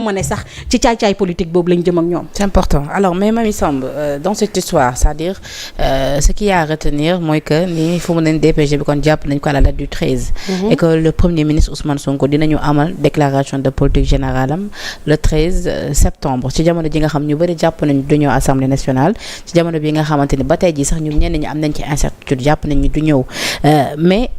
ma ne sax ci caay-caay politique boobu lañ jëm ak ñoom. C'est important alors mais Mamy Samb dans cette histoire c'est-à-dire ce qu'il y a à retenir mooy que ni fu mu ne DPG bi kon jàpp nañ ko à la date du 13. Et que le premier ministre Ousmane Sonko dinañu amal déclaration de politique générale am le 13 septembre ci jamono ji nga xam ñu bëri jàpp nañ du ñëw assemblée nationale ci jamono bi nga xamante ni ba tey ji sax ñun ñenn ñi am nañ ci incertitude jàpp nañ ni du ñëw mais.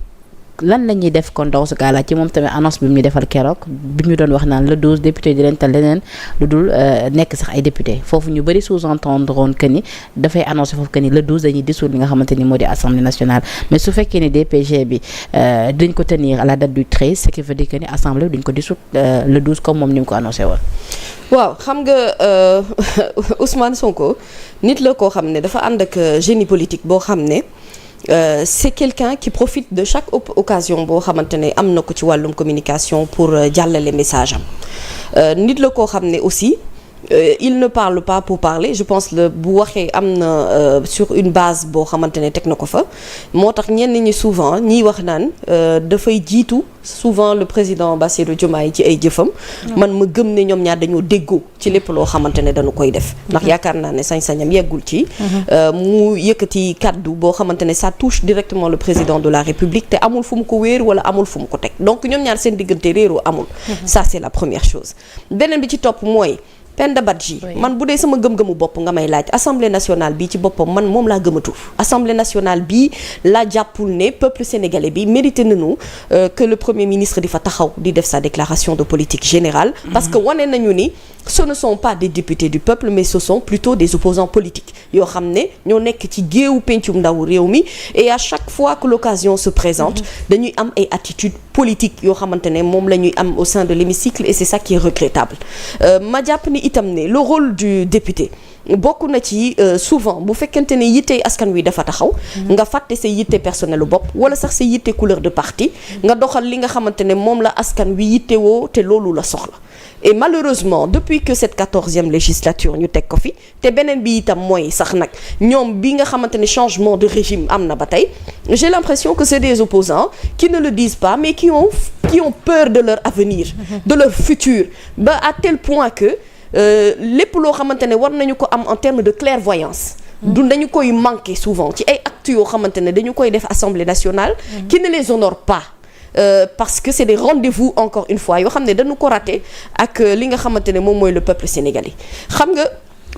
lan la ñuy def kon dans ce cas-là ci moom tamit annonce bi mu ñu defal keroog bi ñu doon wax naan le 12 député di leen tal leneen lu dul nekk sax ay député foofu ñu bëri sous-entendre woon que ni dafay annoncé foofu que ni le 12 dañuy dissoudre li nga xamante ni moo di assemblée nationale mais su fekkee ni DPG bi dañ ko tenir à la date du 13 ce qui veut dire que ni assemblée bi duñ ko dissoudre le 12 comme moom ni mu ko annoncé woon. waaw xam nga Ousmane Sonko nit la koo xam ne dafa ànd ak génie politique boo xam ne. C'est quelqu'un qui profite de chaque occasion boo xamante ne am na ko ci wàllum communication pour jàllale message am nit la koo xam ne aussi il ne parle pas pour parler je pense le bu waxee am na sur une base boo xamante ne teg na ko fa moo tax ñenn ñi souvent ñiy wax naan dafay jiitu souvent le président Bassirou Diomaye ci ay jëfam man ma gëm ne ñoom ñaar dañoo déggoo ci lépp loo xamante ne dañu koy def ndax yaakaar naa ne sañ-sañam yeggul ci mu yëkkati kaddu boo xamante ne ça touche directement le président de la République te amul fu mu ko wéer wala amul fu mu ko teg donc ñoom ñaar seen diggante réeroo amul ça c'est la première chose beneen bi ci topp mooy Penda Badji man bu dee sama gëm-gëmu bopp nga may laaj assemblée nationale bi ci boppam man moom laa gëmatu assemblée nationale bi laa jàppul ne peuple sénégalais bi mérité nañu que le premier ministre di fa taxaw di def sa déclaration de politique générale parce que wane nañu ni ce ne sont pas des députés du peuple mais ce sont plutôt des opposants politiques yoo xam ne ñoo nekk ci géewu pencum ndaw réew mi et à chaque fois que l'occasion se présente dañuy am ay attitudes politiques yoo xamante ne moom la ñuy am au sein de l'hémicycle et c'est ça qui est regrettable ma jàpp ni itam ne le rôle du député bokk na ci souvent bu fekkente ne yitte askan wi dafa taxaw nga fàtte sa yitte personnelu bopp wala sax sa yitte couleur de parti nga doxal li nga xamante ne moom la askan wi yitte woo te loolu la soxla et malheureusement depuis que cette 14e législature ñu teg ko fi te beneen bi itam mooy sax nag ñoom bi nga xamante ne changement de régime am na ba tey j'ai l'impression que c'est des opposants qui ne le disent pas mais qui ont peur de leur avenir de leur futur ba à tel point que lépp loo xamante ne war nañu ko am en termes de clairvoyance du dañu koy manquer souvent ci ay actes yoo xamante ne dañu koy def Assemblée nationale qui ne les honore pas parce que c'est des rendez-vous encore une fois yoo xam ne dañu ko raté ak li nga xamante ne moom mooy le peuple sénégalais xam nga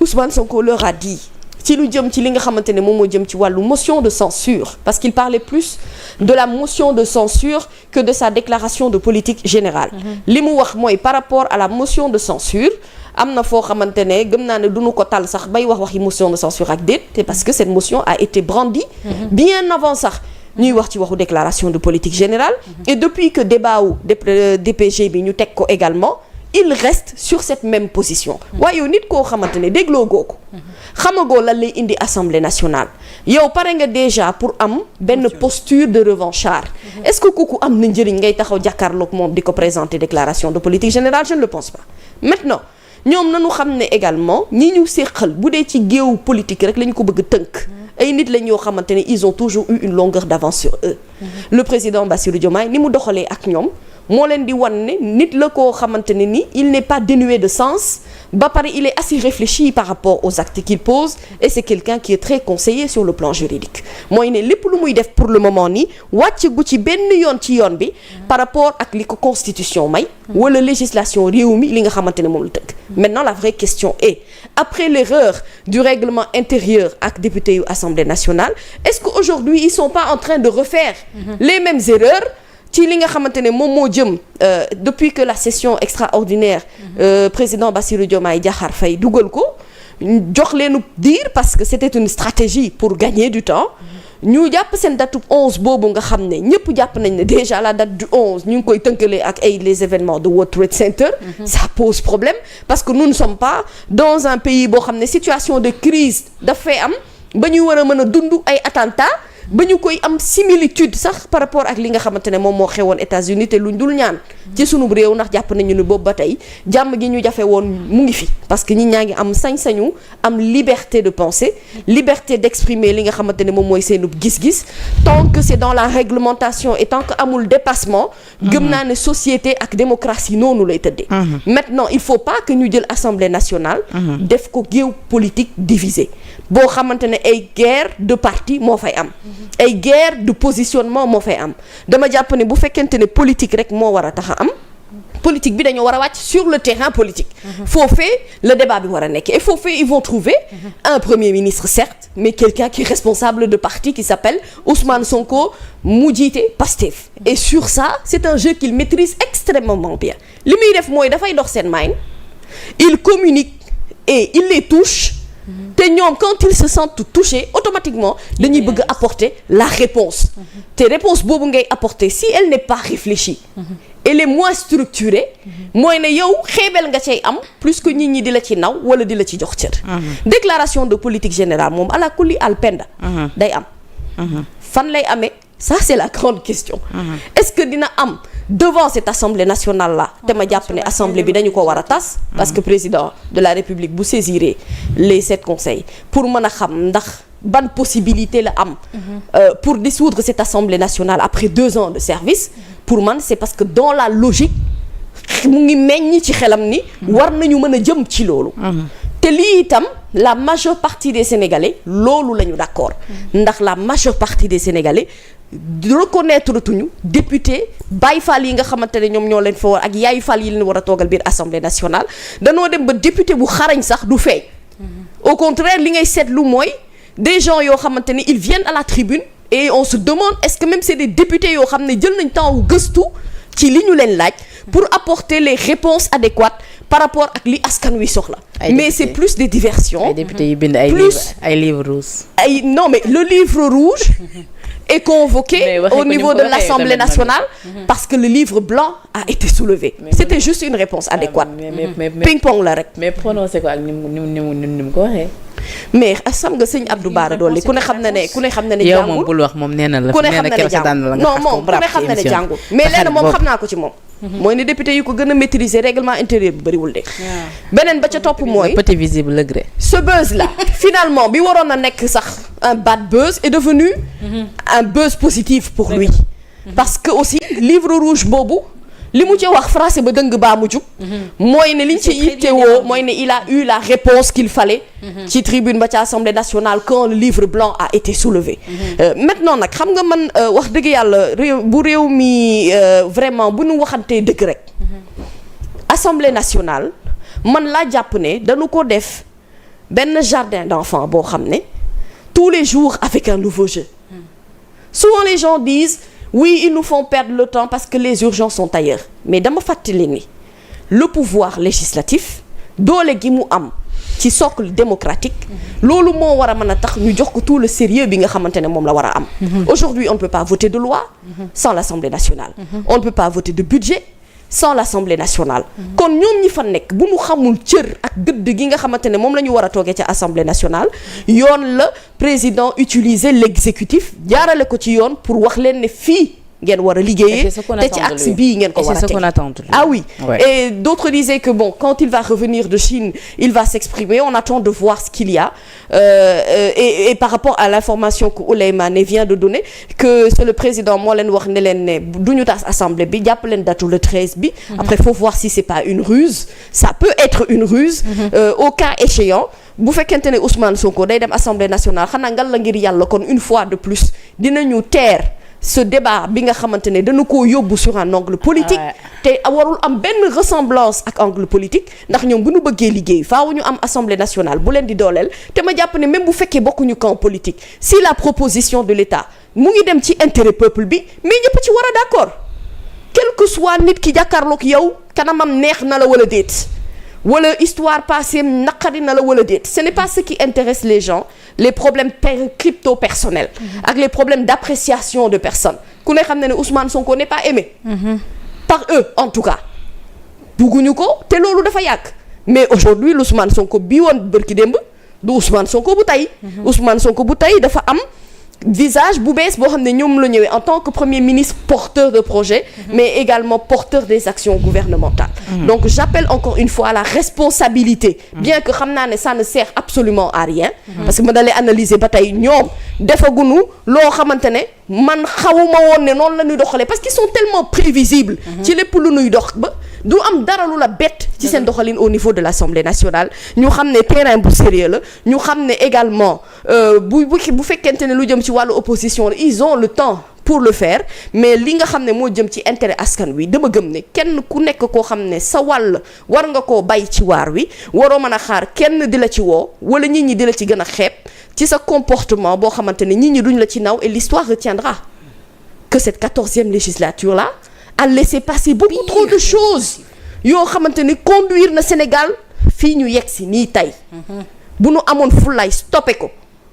Ousmane Sonko leur a dit ci lu jëm ci li nga xamante ne moom moo jëm ci wàllu motion de censure parce qu'il parlait plus de la motion de censure que de sa déclaration de politique générale li mu wax mooy par rapport à la motion de censure am na foo xamante ne gëm naa ne duñu ko tal sax bay waxi motion de censure ak déet te parce que cette motion a été brandie bien avant sax ñuy wax ci waxu déclaration de politique générale et depuis que débat wu DPG bi ñu teg ko également il reste sur cette même position waaye yow nit koo xamante ne dégloo goo ko xamagoo lan lay indi assemblée nationale yow pare nga déjà pour am benn posture de revanchard est-ce que kooku am na njëriñ ngay taxaw jàkkaarloog moom di ko présenter déclaration de politique générale je ne le pense pas maintenant ñoom nañu xam ne également ñi ñu séqal bu dee ci géewu politique rek la ñu ko bëgg a tënk ay nit lañ yoo xamante ne ils ont toujours eu une longueur d'avance sur eux le président Bassirou Diomaye ni mu doxalee ak ñoom moo leen di wan ne nit la koo xamante ne ni il n'est pas dénué de sens ba pare il est assez réfléchi par rapport aux actes qu'il pose et c'est quelqu'un qui est très conseillé sur le plan juridique mooy ne lépp lu muy def pour le moment nii wàcc gu ci benn yoon ci yoon bi par rapport ak li ko constitution may wala législation réew mi li nga xamante ne moom la tënk maintenant la vraie question est après l'erreur du règlement intérieur ak député yu Assemblée nationale est-ce qu'aujourd'hui ils sont pas en train de refaire les mêmes erreurs ci li nga xamante ne moom moo jëm depuis que la session extraordinaire président Bassirou Diomaye Diakhar Faye dugal ko jox leenu diir parce que c'était une stratégie pour gagner du temps ñu jàpp seen date 11 boobu nga xam ne ñëpp jàpp nañ ne déjà la date du 11 ñu ngi koy tënkalee ak ay les événements de World Trade Center ça pose problème parce que nous ne sommes pas dans un pays boo xam ne situation de crise dafay am ba ñuy war a mën a dund ay attentats ba ñu koy am similitude sax par rapport ak li nga xamante ne moom moo xewoon États-Unis te luñ dul ñaan ci sunu réew ndax jàpp nañu ni boobu ba tey jàmm gi ñu jafe woon mu ngi fi parce que ñi ñaa ngi am sañ-sañu am liberté de penser liberté d'exprimer li nga xamante ne moom mooy seenu gis-gis tant que c'est dans la réglementation et tant que amul dépassement gëm naa ne société ak démocratie noonu lay tëddee maintenant il faut pas que ñu jël Assemblée nationale def ko géew politique divisé boo xamante ne ay guerre de parti moo fay am ay guerre de positionnement moo fay am dama jàpp ne bu fekkente ne politique rek moo war a tax a am politique bi dañoo war a wàcc sur le terrain politique foofee le débat bi war a nekk et foofee ils vont trouver un premier ministre certes mais quelqu'un qui est responsable de parti qui s'appelle Ousmane Sonko mu jiite Pastef et sur ça c'est un jeu qu'il maîtrise extrêmement bien li muy def mooy dafay dox seen main il communique et il les touche te ñoom quand ils se sentent touchés automatiquement dañuy bëgg apporter la réponse te réponse boobu ngay apporter si elle n'est pas réfléchie elle est moins structurée mooy ne yow xeebel nga cay am plus que nit ñi di la ci naw wala di la ci jox cër déclaration de politique générale moom ala kulli al penda day am fan lay amee ça c'est la grande question est-ce que dina am devant cette assemblée nationale là te ma jàpp ne assemblée bi dañu ko war a tas parce que président de la république bu saisiré les 7 conseils pour mën a xam ndax ban possibilité la am pour dissoudre cette assemblée nationale après 2 ans de service pour man c'est parce que dans la logique mu ngi meññ ci xelam ni war nañu mën a jëm ci loolu te lii itam la majeure partie des Sénégalais loolu la ñu d'accord ndax la majeure partie des Sénégalais reconnaître tuñu député Baye Fall yi nga xamante ne ñoom ñoo leen fa war ak Yaay Fall yi leen war a toogal biir assemblée nationale danoo dem ba député bu xarañ sax du feeñ au contraire li ngay seetlu mooy des gens yoo xamante ne ils viennent à la tribune et on se demande est-ce que même c'est des députés yoo xam ne jël nañ temps wu gëstu ci li ñu leen laaj pour apporter les réponses adéquates par rapport ak li askan wi soxla mais c'est plus des diversions ay députés yu bind ay livre rouge non mais le livre rouge est convoqué au niveau de l'Assemblée nationale parce que le livre blanc a été soulevé c'était juste une réponse adéquate ping-pong la rek mais prononcé ko ak ni mu ko waxee mais xam nga sëñ Abdou Bara Dolly ku ne xam na ne jàngul yow moom bul wax moom nee na la ku ne xam na ne jàngul non moom ku ne xam na ne jàngul mais lenn moom xam naa ko ci moom mooy ne député yu ko gën a maîtriser règlement intérieur bi bëriwul de beneen ba ca topp mooy petit visible le gré ce buzz là finalement bi waroon a nekk sax un bad buzz est devenu un buzz positif pour lui parce que aussi livre rouge boobu li mu ci wax français ba dëng baa mu jub mooy ne liñ ci yittewoo mooy ne il a eu la réponse qu'il fallait ci tribune ba ci assemblée nationale quand le livre blanc a été soulevé maintenant nag xam nga man wax dëgg yàlla réew mi vraiment bu ñu waxantee dëgg rek assemblée nationale man laa jàpp ne dañu ko def benn jardin d'enfants boo xam ne tous les jours avec un nouveau jeu souvent les gens disent oui ils nous font perdre le temps parce que les urgences sont ailleurs mais dama fàttali ni le pouvoir législatif doole gi mu am ci socle démocratique loolu moo war a mën a tax ñu jox ko tout le sérieux bi nga xamante ne moom la war a am aujourd'hui on ne peut pas voter de loi sans l'Assemblée nationale on ne peut pas voter de budget sans l'Assemblée nationale kon ñoom ñi fa nekk bu ñu xamul cër ak gëdd gi nga xamante ne moom la ñu war a toogee ca Assemblée nationale yoon la président utiliser l'exécutif jaarale ko ci yoon pour wax leen ne fii ngeen war a liggéeyee te ci axe bii ngeen ko war a teg ah oui et d'autres disaient que bon quand il va revenir de Chine il va s'exprimer on attend de voir ce qu'il y a et par rapport à l'information que Ouleymane vient de donner que c'est le président moo leen wax ne leen ne duñu tas assemblée bi jàpp leen datu le 13 bi après faut voir si c'est pas une ruse ça peut être une ruse au cas échéant bu fekkente ne Ousmane Sonko day dem assemblée nationale xanaa ngal la ngir yàlla kon une fois de plus dinañu teer ce débat bi nga xamante ne dañu koo yóbbu sur un angle politique te warul am benn ressemblance ak angle politique ndax ñoom bu ñu bëggee liggéey faaw ñu am assemblée nationale bu leen di dooleel te ma jàpp ne même bu fekkee bokkuñu camp politique si la proposition de l'État mu ngi dem ci intérêt peuple bi mais ñëpp ci war a d'accord quel que soit nit ki jàkkaarloog yow kanamam neex na la wala déet wala histoire passée naqari na la wala déet ce n'est pas ce qui intéresse les gens les problèmes crypto personnels ak les problèmes d'appréciation de personnes ku ne xam ne Ousmane Sonko n'est pas aimé par eux en tout cas bugguñu ko te loolu dafa yàgg mais aujourd'hui Ousmane Sonko bii woon bërki démb du Ousmane Sonko bu tey Ousmane Sonko bu tey dafa am visage bu bees boo xam ne ñoom la ñëwee en tant que premier ministre porteur de projet mais également porteur des actions gouvernementales donc j'appelle encore une fois à la responsabilité bien que xam naa ne ça ne sert absolument à rien parce que ma dalee analyser ba tey ñoom defagunu loo xamante ne man xawuma woon ne noonu la ñuy doxalee parce qu'ils sont tellement prévisibles ci lépp lu ñuy dox ba du am dara lu la bett ci seen doxalin au niveau de l'Assemblée nationale ñu xam ne terrain bu sérieux la ñu xam ne également bu fekkente ne lu jëm ci wàllu opposition la ils ont le temps pour le faire mais li nga xam ne moo jëm ci intérêt askan wi dama gëm ne kenn ku nekk koo xam ne sa wàll war nga koo bay ci waar wi waroo mën a xaar kenn di la ci woo wala nit ñi di la ci gën a xeeb ci sa comportement boo xamante ne nit ñi duñ la ci naw et l'histoire retiendra que cette 14e législature là a laissé passer beaucoup trop de choses yoo xamante ni conduire na Sénégal fii ñu yegg si nii tey bu ñu amoon fulaay stoppé ko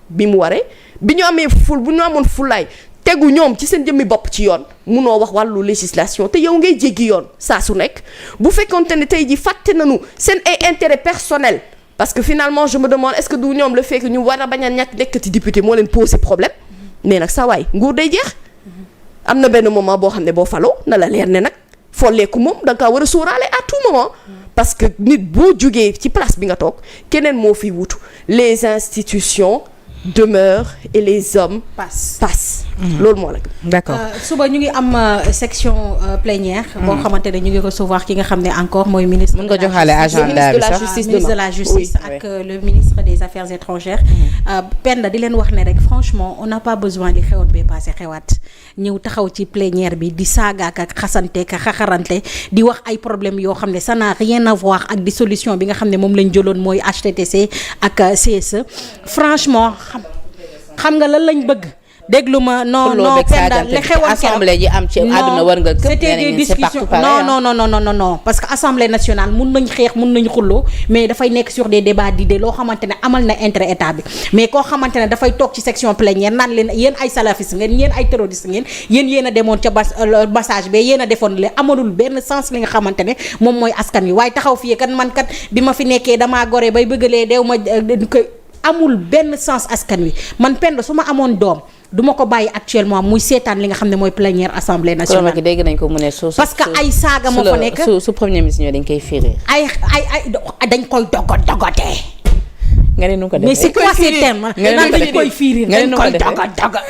bi mu waree bu ñu amoon fulaay tegu ñoom ci seen jëmmi bopp ci yoon munoo wax wàllu législation te yow ngay jéggi yoon saa su nekk bu fekkonte ne tey ji fàtte nañu seen ay intérêt personnel parce que finalement je me demande est-ce que du ñoom le fait que ñu war a bañ a ñàkk nekkati député moo leen posé problème mais nag saa waay nguur day jeex am na benn moment boo xam ne boo faloo na la leer ne nag folleeku moom da nga kaa war a sóoraale à tout moment parce que nit boo jógee ci place bi nga toog keneen moo fi wutu les institutions demeurent et les hommes passent loolu moo la d'accord suba ñu ngi am section plénière boo xamante ne ñu ngi recevoir ki nga xam ne encore mooy ministre mën nga joxaale agenda bi sax ministre de la justice ak le ministre des affaires étrangères Penda di leen wax ne rek franchement on n'a pas besoin di xewoon bee passé xewaat ñëw taxaw ci plénière bi di saagaak ak xasante ka xaxarante di wax ay problème yoo xam ne ça n'a rien à voir ak di solution bi nga xam ne moom lañ jëloon mooy HTTC ak CSE franchement xam nga lan lañ bëgg déglu ma non Penda li xewoon assemblée ji am ci àdduna war nga këpp c'était des discussions non parce que assemblée nationale mun nañ xeex mun nañ xulloo mais dafay nekk sur des débats d'idées loo xamante ne amal na intérêt état bi mais koo xamante ne dafay toog ci section plénière naan leen yéen ay salafiste ngeen yéen ay terroriste ngeen yéen a demoon ca passage ba yéen a defoon le amalul benn sens li nga xamante ne moom mooy askan wi waaye taxaw fii kat man kat bi ma fi nekkee damaa gore bay bëggalee deew ma ko amul benn sens askan wi man Penda su ma amoon doom du ma ko bàyyi actuellement muy seetaan li nga xam ne mooy plénière assemblée nationale. dégg nañ ko mu ne parce que ay saaga moo fa nekk su premier ministre ñoo dañ koy firir. ay dañ koy dogotee. nga ne nu ko defee mais c'est quoi ces termes dañ koy firir dañ koy doga.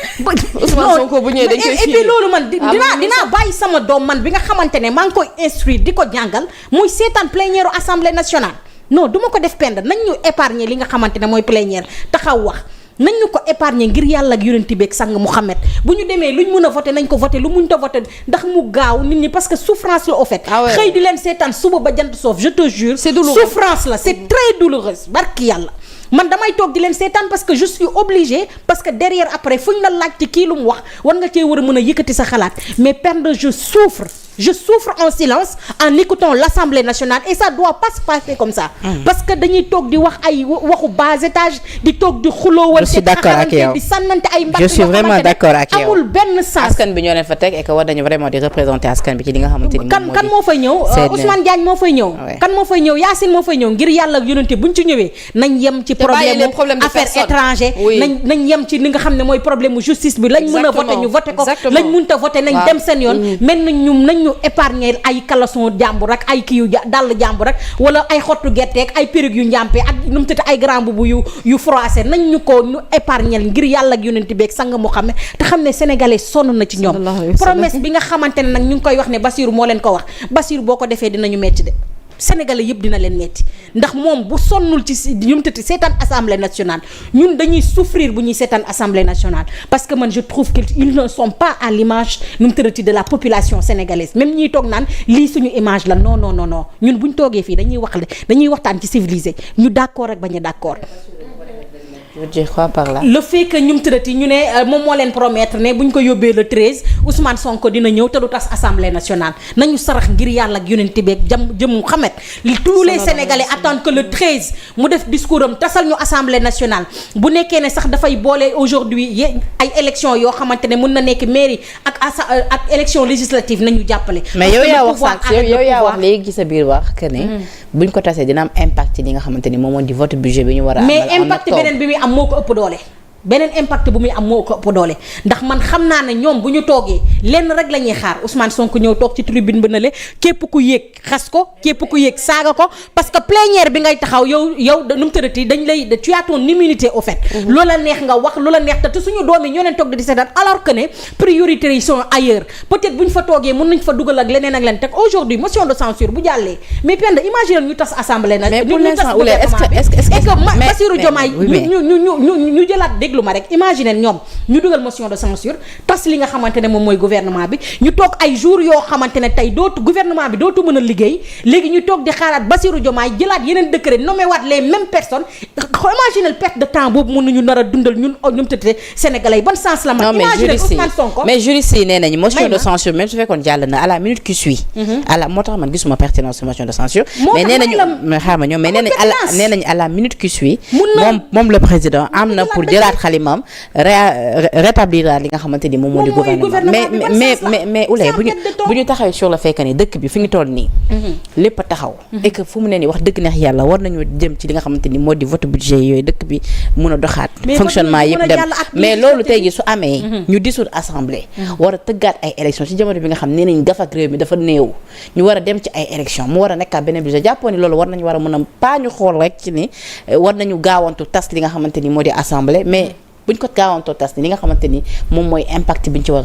Ousmane Sonko bu ñëwee dañ koy firir et puis loolu man dinaa bàyyi sama doom man bi nga xamante ne maa ngi koy instruire di ko jàngal muy seetaan plénière assemblée nationale. non du ma ko def Penda nañ ñu épargner li nga xamante ne mooy plénière taxaw wax nañ ñu ko épargner ngir yàlla ak yonent bi ak sang Mouhamed bu ñu demee luñ mën a voter nañ ko voter lu muñ ta voter ndax mu gaaw nit ñi parce que souffrance la au fait. xëy di leen seetaan suba ba jant soof je te jure. c'est douloureux souffrance la c'est très douloureuse barki yàlla. man damay toog di leen seetaan parce que je suis obligée parce que derrière après fu ñu la laajte kii lu mu wax war nga cee war a mën a yëkkati sa xalaat mais Penda je souffre en silence en écoutant l'Assemblée nationale et ça doit pas se passer comme ça. parce que dañuy toog di wax ay waxu bas étage di toog di xuloowal. je suis d'accord ak yow di sànnante ay mbàkk. je suis vraiment d'accord ak yow amul benn sens. askan bi ñoo leen fa teg et que war nañu vraiment di représenter askan bi ci li nga xamante ni moom kan moo fay ñëw Ousmane Diagne moo fay ñëw. kan moo fay ñëw Yacine moo fay ñëw ngir yàlla ak yonente buñ ci ñëwee nañ yem ci problème affaires étrangères nañ yem ci li nga xam ne mooy problème mu justice bi lañ mën a voté ñu voté ko lañ mënta voté nañ dem seen yoon mel nañ ñu épargner ay caleçon jàmbur ak ay kii yu dàll jàmbur rek wala ay xottu gerteeg ay perruque yu njàmpe ak nu mu tëdd ay grand boubou yu froissé nañ ñu ko ñu épargner ngir yàlla ak yonent beeg sang mu xam ne te xam ne sénégalais sonn na ci ñoom promesse bi nga xamante ne nag ñu ngi koy wax ne Bassirou moo leen ko wax Bassirou boo ko defee dinañu metti de sénégalais yëpp dina leen metti ndax moom bu sonnul ci ñum tëdd seetaan assemblée nationale ñun dañuy souffrir bu ñuy seetaan assemblée nationale parce que man je trouve qu'ils ne sont pas à l'image ñum tëddati de la population sénégalaise même ñiy toog naan lii suñu image la non ñun buñ toogee fii dañuy waxtaan ci civilisé ñu d'accord ak bañ a d'accord. je crois par là. le fait que ñum tëddati ñu ne moom moo leen promettre ne buñ ko yóbbee le 13 Ousmane Sonko dina ñëw te du tas assemblée nationale nañu sarax ngir yàlla ak yonent beeg jëmu xamet tous les sénégalais attendent que le 13 mu def discours am tasal ñu assemblée nationale bu nekkee ne sax dafay boole aujourd'hui ay élections yoo xamante ne mën na nekk mairie ak élection législative nañu jàppale. mais yow yaa wax léegi ci sa biir wax que ne buñ ko tasee dina am impact ci li nga xamante ni moom moo di vote budget bi ñu war a amal mais impact beneen bi muy am moo ko ëpp doole. beneen impact bu muy am moo ko ëpp doole ndax man xam naa ne ñoom bu ñu toogee lenn rek la ñuy xaar Ousmane Sonko ñëw toog ci tribune ba na le képp ku yéeg xas ko képp ku yéeg saaga ko parce que plénière bi ngay taxaw yow nu mu tërati dañ lay tu as ton immunité au fait loola neex nga wax loola neex te suñu doom yi ñoo leen toog di seetaan alors que ne priorités yi sont ailleurs peut-être bu ñu fa toogee mën nañ fa dugal ak leneen ak leen teg aujourd'hui motion de censure bu jàllee mais Penda imagine ñu tas assemblée na ñu tas Bassirou Diomaye ñu jëlaat déglu ma rek imagine ñoom ñu dugal motion de censure tas li nga xamante ne moom mooy gouvernement bi ñu toog ay jours yoo xamante ne tey dootu gouvernement bi dootu mën a liggéey léegi ñu toog di xaaraat Bassirou Diomaye jëlaat yeneen décret nommé waat les mêmes personnes imagine perte de temps boobu mënuñu nar a dundal ñun tëddee Sénégalais yi ban sens la ma imagine Ousmane Sonko mais juriste yi nee nañu motion de censure même su fekkoon jàll na à la minute qui suit moo tax man gisuma pertinence motion de censure mais nee nañu nee nañu à la minute qui suit moom le président am na pour jëlaat xalimam rétablir li nga xamante ni moom moo di gouvernement mais Ouleye bu ñu taxawee sur le fait que ni dëkk bi fi ngi toll nii lépp a taxaw et que fu mu ne nii wax dëgg neex yàlla war nañu jëm ci li nga xamante ni moo di vote budget yooyu dëkk bi mun a doxaat fonctionnement yëpp dem mais loolu tey ji su amee ñu dissoudre assemblée war a tëggaat ay élection ci jamono bi nga xam nee nañ gafak réew mi dafa néew ñu war a dem ci ay élection mu war a nekkaat beneen budget jàppoo ni loolu war nañu war a mën a pas ñu xool rek ci ni war nañu gaawantu tas li nga xamante ni moo di assemblée mais buñ ko gaawantoo tas ni li nga xamante ni moom mooy impact bi ñu ci war a